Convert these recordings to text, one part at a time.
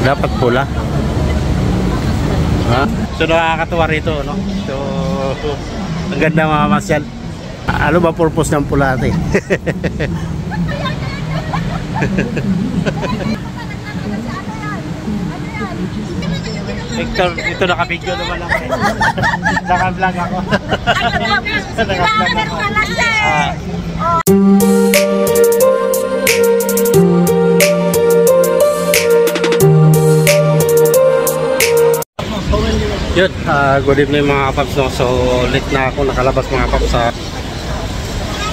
Dapat pula. Ha? So nakakatuwa rito, no? So ang ganda mga masyal. Ano ba purpose ng pula ate? Ito naka-video naman ako. Naka-vlog ako. Naka-vlog ako. Yun, good evening mga kapaps, no? So late na ako nakalabas mga kapaps.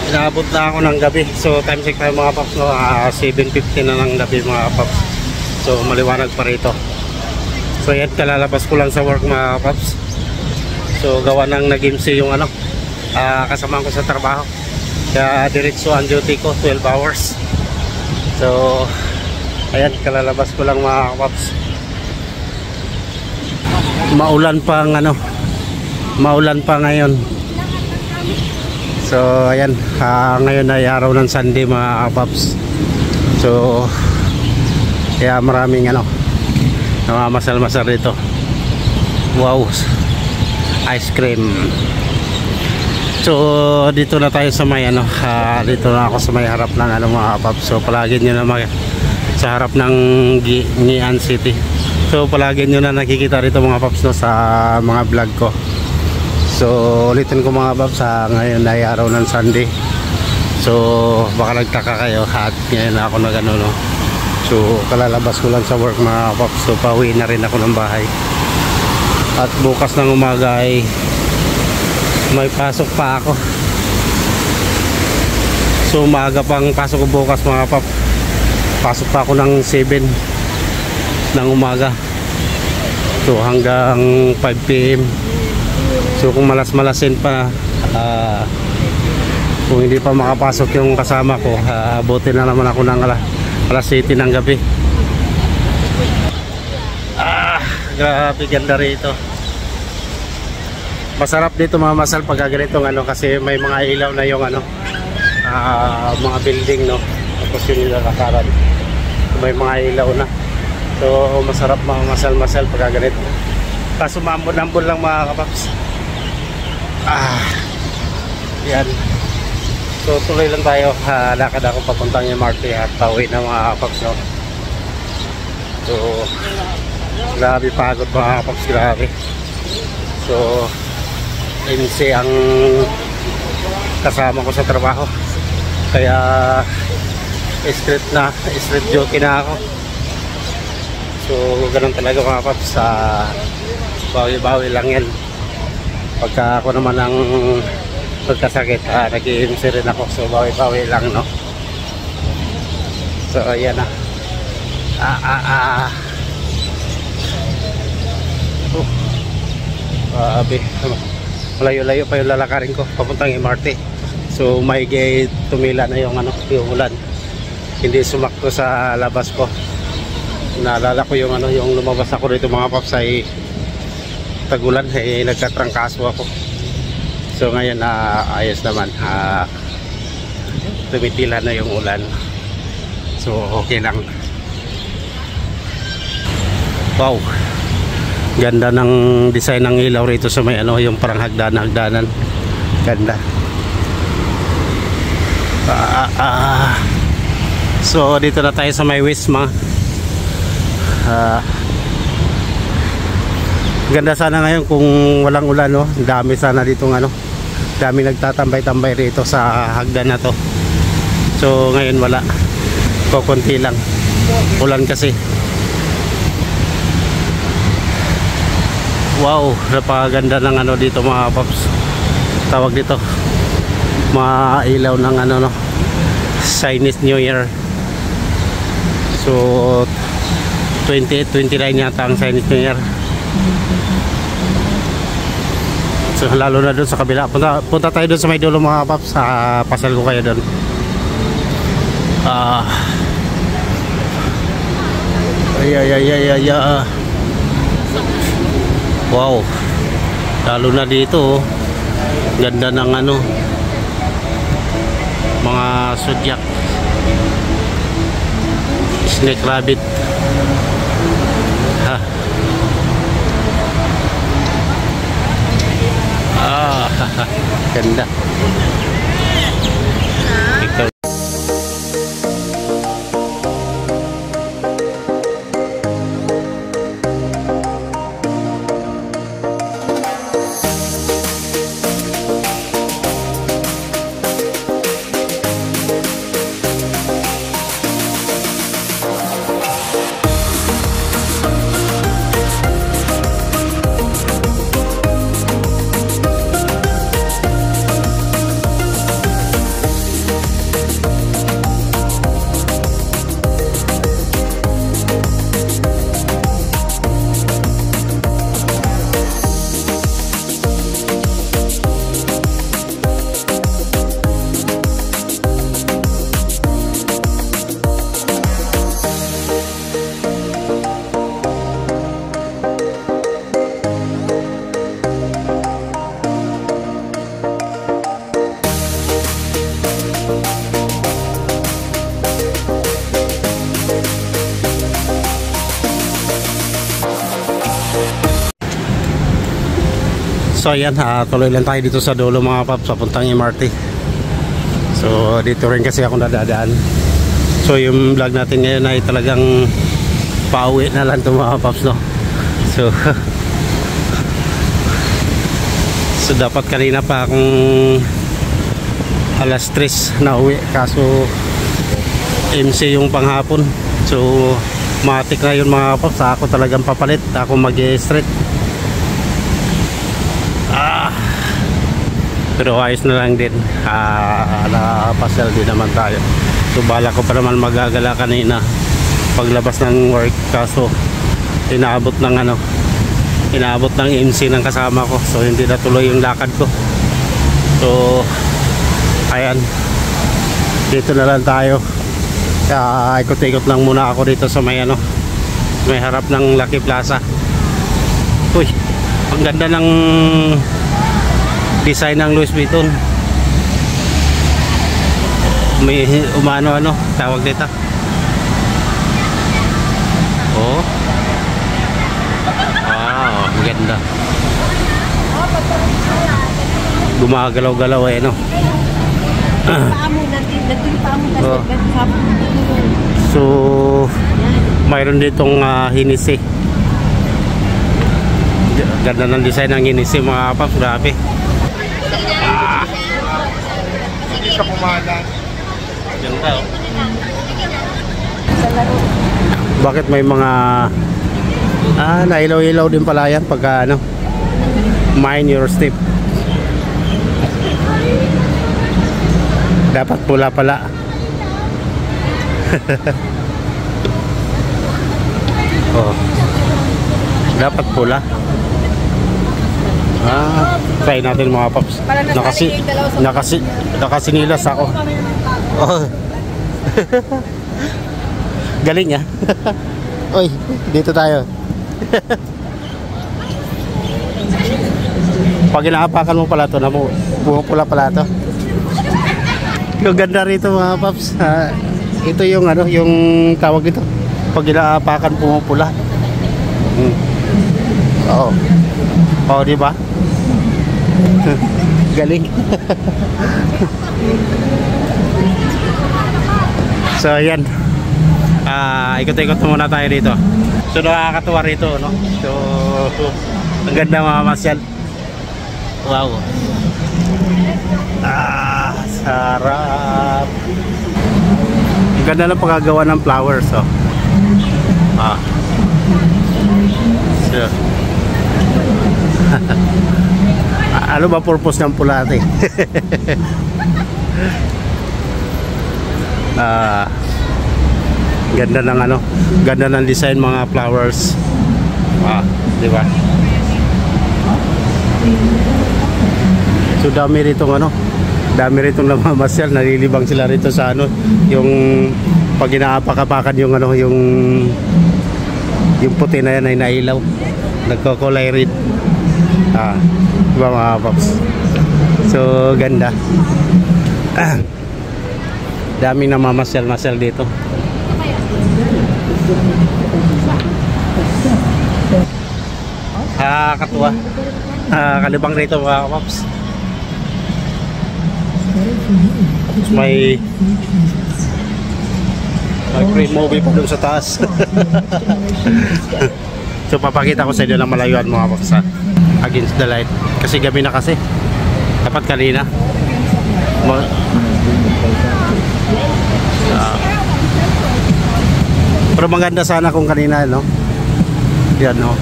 Inaabot na ako ng gabi. So time check tayo mga kapaps, no? 7:50 na ng gabi mga kapaps. So maliwanag pa rito. So yan, kalalabas ko lang sa work mga kapaps. So gawa ng nag-MC yung ano, kasama ko sa trabaho. Kaya diretso ang duty ko, 12 hours. So ayan, kalalabas ko lang mga kapaps. Maulan pa ang ano, maulan pa ngayon. So ayan, ngayon ay araw ng Sunday mga kapaps. So kaya maraming ano, namamasal-masal dito. Wow, ice cream. So dito na tayo sa may ano, dito na ako sa may harap ng ano mga kapaps. So palagi nyo na sa harap ng Ngian City. So palagi nyo na nakikita rito mga paps, no, sa mga vlog ko. So ulitin ko mga paps, ngayon ay araw ng Sunday. So baka nagtaka kayo at ngayon ako na gano'n, no? So kalalabas ko lang sa work mga paps. So pauwi na rin ako ng bahay. At bukas ng umaga ay may pasok pa ako. So umaga pang pasok ko bukas mga paps. Pasok pa ako ng 7 ng umaga. So hanggang 5 PM. So kung malas-malasin pa, kung hindi pa makapasok yung kasama ko, abutin na naman ako ng alas 7 ng gabi. Grabe ganda rito. Masarap dito mga masal pag ganitong ano, kasi may mga ilaw na yung ano, mga building, no. Tapos yung nilalakaran, may mga ilaw na. So masarap mga masal-masal pag ganito. Kaso maambon-ambon lang mga kapaps. Yan. So tuloy lang tayo. Lakad ako papuntang MRT at pauwi na mga kapaps, no? So grabe pagod mga kapaps, grabe. So MC ang kasama ko sa trabaho. Kaya street jockey na ako. So ganun talaga mga paps, bawi-bawi lang yan. Pagka ako naman ang pagkasakit, nag-i-MC rin ako. So bawi-bawi lang, no. So ayan na. Malayo-layo pa yung lalakarin ko papuntang MRT. So may tumila na yung ano, yung ulan. Hindi sumakto sa labas ko. Naalala ko yung ano, yung lumabas ako dito mga paps ay tagulan, nagkatrangkaso ako. So ngayon ayos naman, tumitila na yung ulan. So okay lang. Wow, ganda ng design ng ilaw rito sa may ano, yung parang hagdanan. Ganda. So dito na tayo sa may Wisma. Ganda sana ngayon kung walang ulan, no? Dami sana dito ano, dami nagtatambay-tambay rito sa hagdan na to. So ngayon wala, kukunti lang ulan kasi. Wow, napakaganda ng ano dito mga paps. Tawag dito mga ilaw ng ano, no, Chinese New Year. So 28, 29 yata ang Chinese New Year. So lalo na doon sa kabila. Punta tayo doon sa may dulo mga paps. Pasal ko kayo doon. Wow, lalo na dito, ganda ng ano, mga zodiac, snake rabbit. Ganda. Ikaw. So ayan, tuloy lang tayo dito sa dulo mga paps, papuntang MRT. So dito rin kasi ako nadadaan. So yung vlog natin ngayon ay talagang pauwi na lang ito mga paps, no? So so dapat kanina pa akong alas 3 na uwi, kaso MC yung panghapon. So matik na yun mga paps, ako talagang papalit, ako mag-straight. Pero ayos na lang din, nakapasal din naman tayo. So bala ko pa naman magagala kanina paglabas ng work, kaso inaabot ng MC ng kasama ko, so hindi na tuloy yung lakad ko. So ayan, dito na lang tayo. Ikot-ikot lang muna ako dito sa may may harap ng Lucky Plaza. Uy, ang ganda ng design ng Louis Vuitton. May umano tawag dito. Oh. Wow, maganda. Gumagalaw-galaw no. Oh. So mayroon ditong Hennessy. Ganda ng design ng Hennessy mga paps, grabe. Hindi siya pumalan. Ganda oh. Bakit may mga nailaw-ilaw din pala yan pagka mind your step. Dapat pula pala. Oh. Dapat pula. Try natin mga paps. Nakasinilas ako. Oh. Galing ah. Oy, dito tayo. Pag inaapakan mo pala ito, pumupula pala ito. Yung ganda rito mga paps. Ito yung yung tawag ito. Pag inaapakan pumupula. Oo. Oh, di ba? Galing. So ayan, ikot-ikot muna tayo dito. So nakakatuwa rito, no? So ang ganda mga masyal. Wow. Sarap. Ang ganda ng pagkagawa ng flowers, oh. So ano ba purpose ng pula ate? Ganda ng ganda ng design mga flowers. Di ba? So dami ritong dami ritong namamasyal, nalilibang sila rito sa yung pag inaapak-apakan yung yung puti na yan ay nailaw, nagko-kulay red. Diba mga paps? So ganda. Daming namamasyal-masyal dito. Katuwa. Kalibang rito mga paps. Tapos may free movie pa dun sa taas. So papakita ko sa inyo ng malayuan mga paps sa against the light. Kasi gabi na kasi. Dapat kanina. Pero maganda sana kung kanina, no? Yan, no?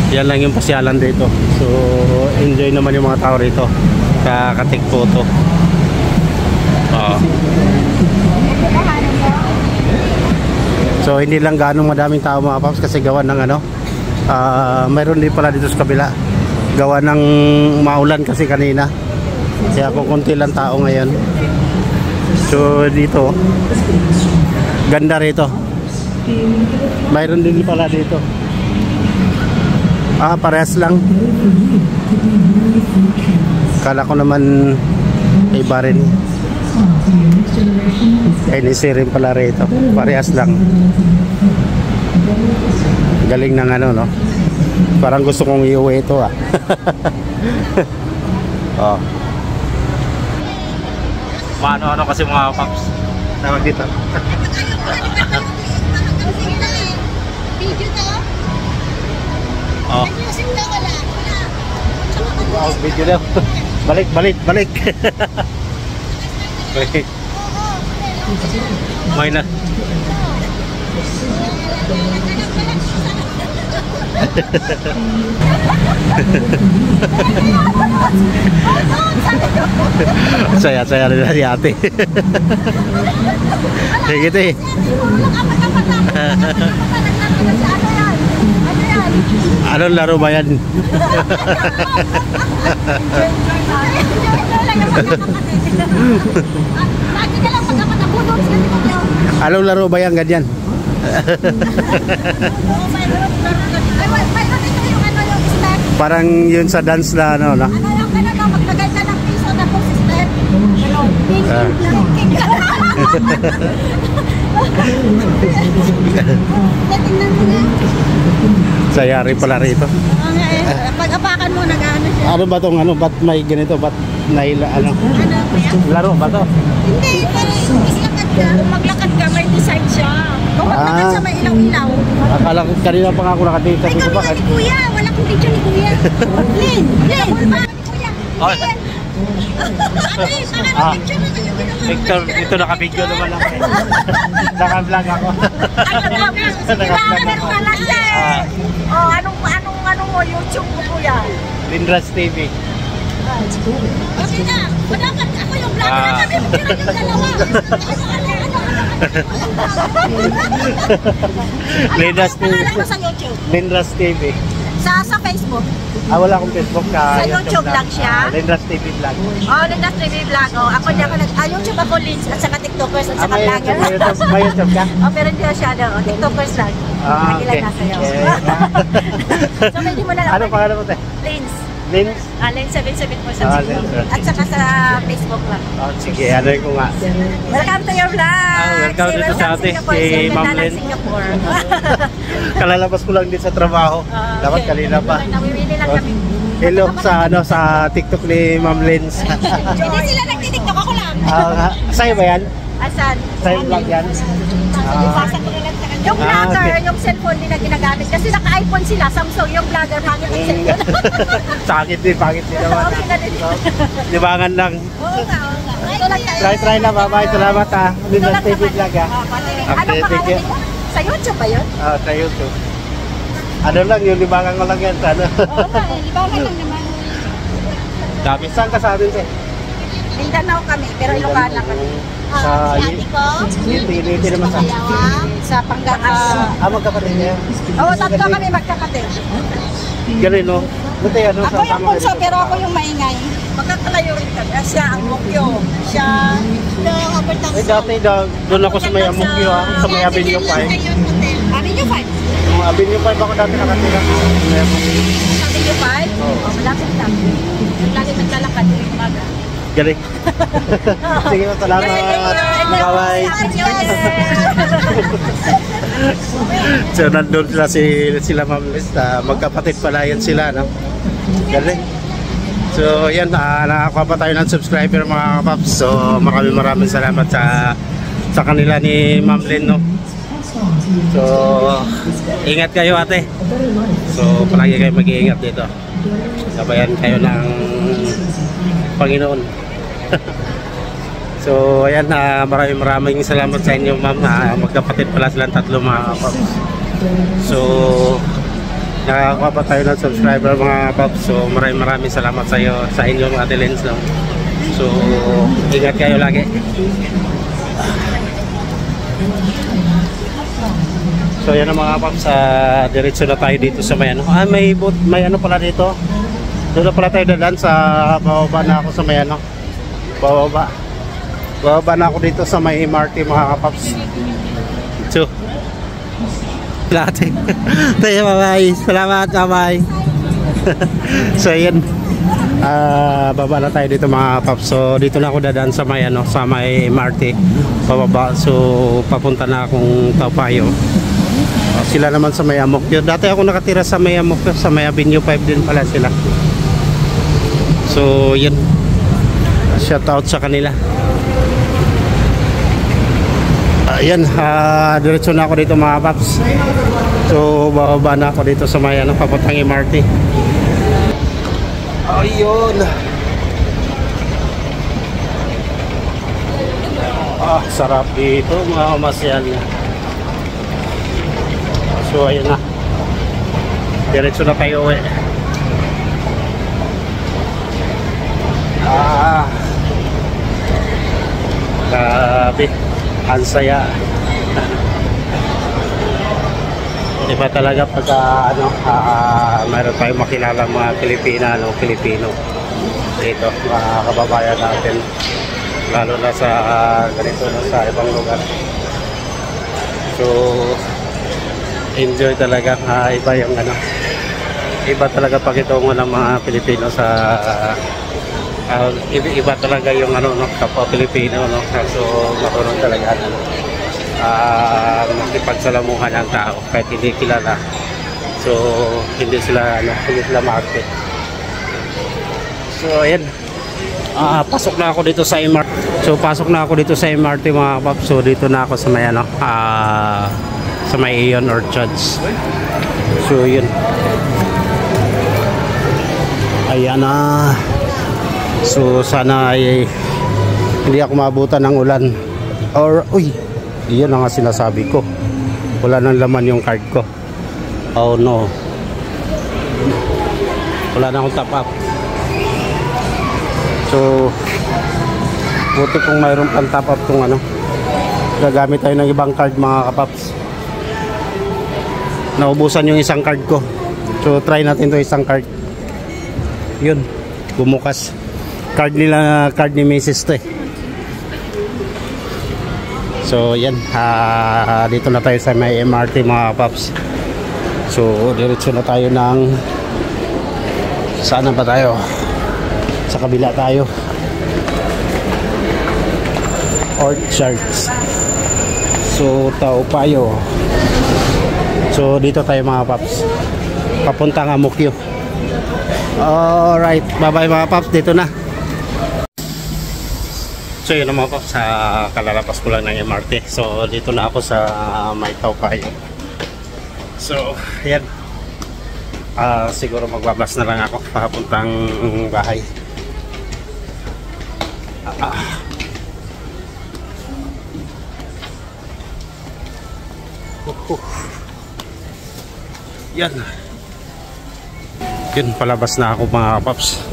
Yan lang yung pasyalan dito. So enjoy naman yung mga tao rito. Kakatik photo. So hindi lang ganong madaming tao mga paps kasi gawa ng ano, mayroon din pala dito sa kabila. Gawa ng maulan kasi kanina. Kaya kung konti lang tao ngayon. So dito ganda rito. Mayroon din pala dito. Parehas lang. Kala ko naman iba rin. NEC rin pala rito. Parehas lang. Galing ng ano, no? Parang gusto kong iuwi ito, ah. Oh. Ano kasi mga paps. Tawag dito. Oh. Wow, video daw. Balik. Balik. May na. Saya rin si ate. Sige ito eh. Anong laro ba yan? Anong laro ba yan ganyan? Parang yun sa dance na ano na. Maglagay ka ng piso na po si step. Sayari pala rito. Pag-apakan mo nag-ano siya. Ano ba tong ano? Ba't may ganito? Ba't naila ano? Laro ba to? Hindi, pero islakad ka. Kung maglakad ka, may design siya. Kung maglakad siya, may ilaw-ilaw. Akala ko kanina pa nga ako nakatita Ay, dito. kami nga ni Kuya. Wala kong picture ni Kuya. Lin, ba ni Kuya? Oh. Ate, parang picture na kayo ginawa. Ito naka-video naman ako. Naka-vlog ako. Kailangan pala siya eh. Oh, anong mo, YouTube mo Kuya? Lindras TV. Okay na, dapat ako yung vlogger na kami, picture yung dalawa. Lindras TV. Pangalan mo sa YouTube? Lindras TV. Sa Facebook? Wala akong Facebook ka. Sa YouTube lang siya? Lindras TV vlog. Oh, Lindas TV Vlog. Oh, ako niya YouTube ako Lins at saka TikTokers at saka vlogger. May YouTube ka? Oh, pero hindi siya oh, TikTokers lang. Okay. Na sa'yo. So, pwede mo na lang. Ano pangalan mo tayo? Lins. Lins? Lins 77 po sa Lins. at saka sa Facebook lang. Sige, ano ko nga. Welcome to your vlog. Welcome dito sa atin. Si Ma'am Lins. Singapore. Kalalabas ko lang din sa trabaho. Dapat kanina pa. Nawiwili lang kami. Hello sa TikTok ni Ma'am Lins. Hindi sila nagtitiktok, ako lang. Sa'yo ba yan? Asan? Sa'yo vlog yan? Yung vlogger, okay. yung cellphone nila ginagamit. Kasi naka-iPhone sila, Samsung. Yung vlogger, hangin yung cellphone. Sakit din, pangit din naman. Okay na din. Libangan lang. Oo nga, oo nga. Try na, bye-bye. Salamat ha. Lindras TV vlog ha. Anong pangalan mo? Sa YouTube ba yun? Sa YouTube. Ano lang, yung libangan ko lang yan. Sana. Oo nga, libangan lang naman. Dami. Saan ka sa atin, te? Mindanao kami, pero Ilocana kami. Sa Si ate ko, Unity naman sa sa Pangakas. magkapatid niya. Oo, tatlo kami magkapatid. Ganun, no? Buti ano, Ako yung bunso, pero ako yung maingay. Magkakalayo rin kami. Siya ang mukyo. Siya, dati doon ako sa may Amukyo, sa may Avenue 5. Avenue 5? Avenue 5 ako dati nakatira. Avenue 5? Oo. Malapit lang. Lagi naglalakad yung umaga. Galing. Sige po, salamat. Bye-bye. So, nandun sila Ma'am Lins. Magkapatid pala yan sila, no? Galing. So yan, nakakuha pa tayo ng subscriber mga kapaps. So maraming salamat sa kanila ni Ma'am Lynn, no? So ingat kayo ate. So palagi kayo mag-iingat dito. Sabayan kayo ng Panginoon. So ayan, maraming salamat sa inyo ma'am. Magkapatid pala silang tatlo mga kapaps. So nakakuha pa tayo ng subscriber mga kapaps. So maraming salamat sa inyo mga Ate Lens, no? So ingat kayo lagi. So yan ang mga kapaps, diretso na tayo dito sa may ano. May ano pala dito. Doon na pala tayo dadaan sa bababa na ako sa may ano. Bababa na ako dito sa may MRT mga kapaps. So lahat. Tayo, bye-bye. Salamat, bye-bye. So yan, baba na tayo dito mga kapaps. So dito na ako dadaan sa may ano, sa may MRT bababa. So papunta na akong Taupayo. Sila naman sa may Amokyo. Dati ako nakatira sa may Amokyo, sa may Avenue 5 din pala sila. So yun, shout out sa kanila. Ayan, diretso na ako dito mga paps. So bababa na ako dito sa may ano, papuntang MRT. Ayun. Sarap dito mga kamasyal. So ayun na, diretso na tayo uwi. Grabe, ang saya. Iba talaga pag mayroon tayong makilala mga Pilipino dito, mga kababayan natin, lalo na sa ganito na sa ibang lugar. So enjoy talaga, iba yung ano, iba talaga pakitungo ng mga Pilipino sa iba talaga yung ano, no, kapwa Pilipino, no? So marunong talaga makipagsalamuhan ang tao kahit hindi kilala. So hindi sila maarte. So ayan, pasok na ako dito sa MRT. So pasok na ako dito sa MRT mga kapap. So dito na ako sa may ano, sa may Aeon Orchards. So yun, ayan na. So sana ay hindi ako maabutan ng ulan. Or uy, iyon ang sinasabi ko, wala nang laman yung card ko. Oh no, wala na akong top up. So buti kung mayroon pang top up tong ano, gagamit tayo ng ibang card mga kapaps. Naubusan yung isang card ko, so try natin to isang card. Yun, bumukas. Card nila, card ni Mrs. to eh. So yan, dito na tayo sa may MRT mga paps. So diretso na tayo ng, saan ba tayo? Sa kabila tayo, Orchards. So Taupayo. So dito tayo mga paps, papuntang Amokyo. Alright, bye bye mga paps, dito na. So yun mga paps, kalalapas ko lang ng MRT. So dito na ako sa may Taupayo. So yan, siguro magbabas na lang ako papuntang bahay. Yan, yun, palabas na ako mga paps.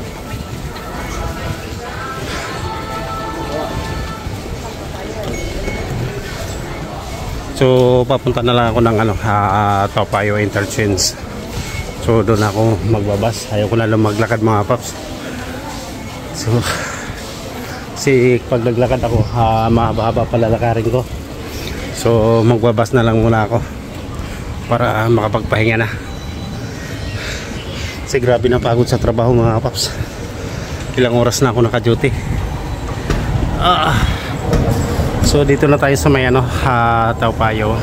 So papunta na lang ako ng ano, Taupayo Interchange. So doon ako magbabas. Ayaw ko na lang maglakad mga paps. So pag naglakad ako, mahaba-haba pala lakarin ko. So magbabas na lang muna ako para makapagpahinga na. Kasi grabe na pagod sa trabaho mga paps. Ilang oras na ako naka-duty. So dito na tayo sa may ano, Taupayo.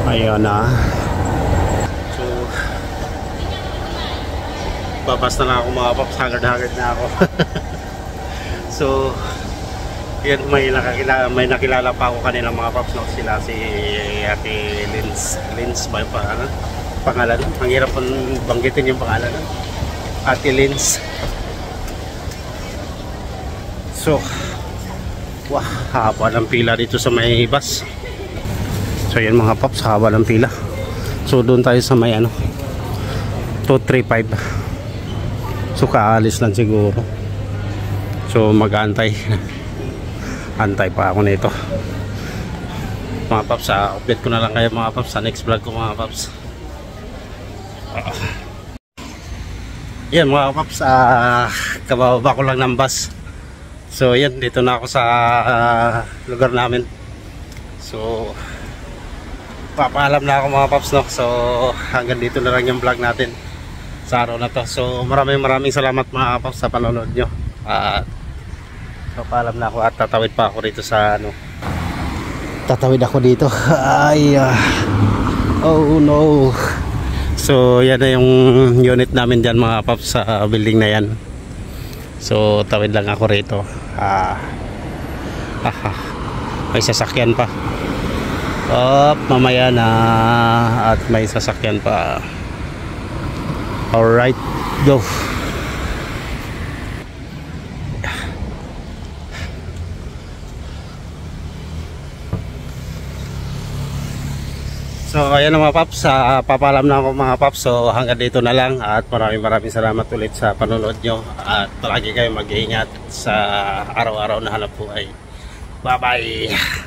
Ayun na. So Babas na lang ako mga paps, hagard-hagard na ako. So yan, may nakilala pa ako kanila mga paps, no? Sila si Ate Lins ba yung pangalan? Ang hirap pong banggitin yung pangalan, no? Ate Lins. So wah, haba ng pila dito sa may bus. So yan mga paps, haba ng pila. So doon tayo sa may 235. So kaalis lang siguro. So mag-aantay. Antay pa ako nito mga paps. Update ko na lang kayo mga paps sa next vlog ko mga paps. Yan mga paps, kababa ko lang ng bus. So yan, dito na ako sa lugar namin. So papaalam na ako mga paps, no? So hanggang dito na lang yung vlog natin sa araw na to. So maraming salamat mga paps sa panonood nyo. So paalam na ako at tatawid pa ako dito sa tatawid ako dito. Ay oh no. So yan na yung unit namin dyan mga paps, sa building na yan. So tawid lang ako rito. May sasakyan pa. Mamaya na at may sasakyan pa. Alright, go. So ayan na mga paps, papalam na ako mga paps. So hanggang dito na lang at maraming salamat ulit sa panonood nyo. At palagi kayo mag-iingat sa araw-araw na hanap buhay. Bye bye.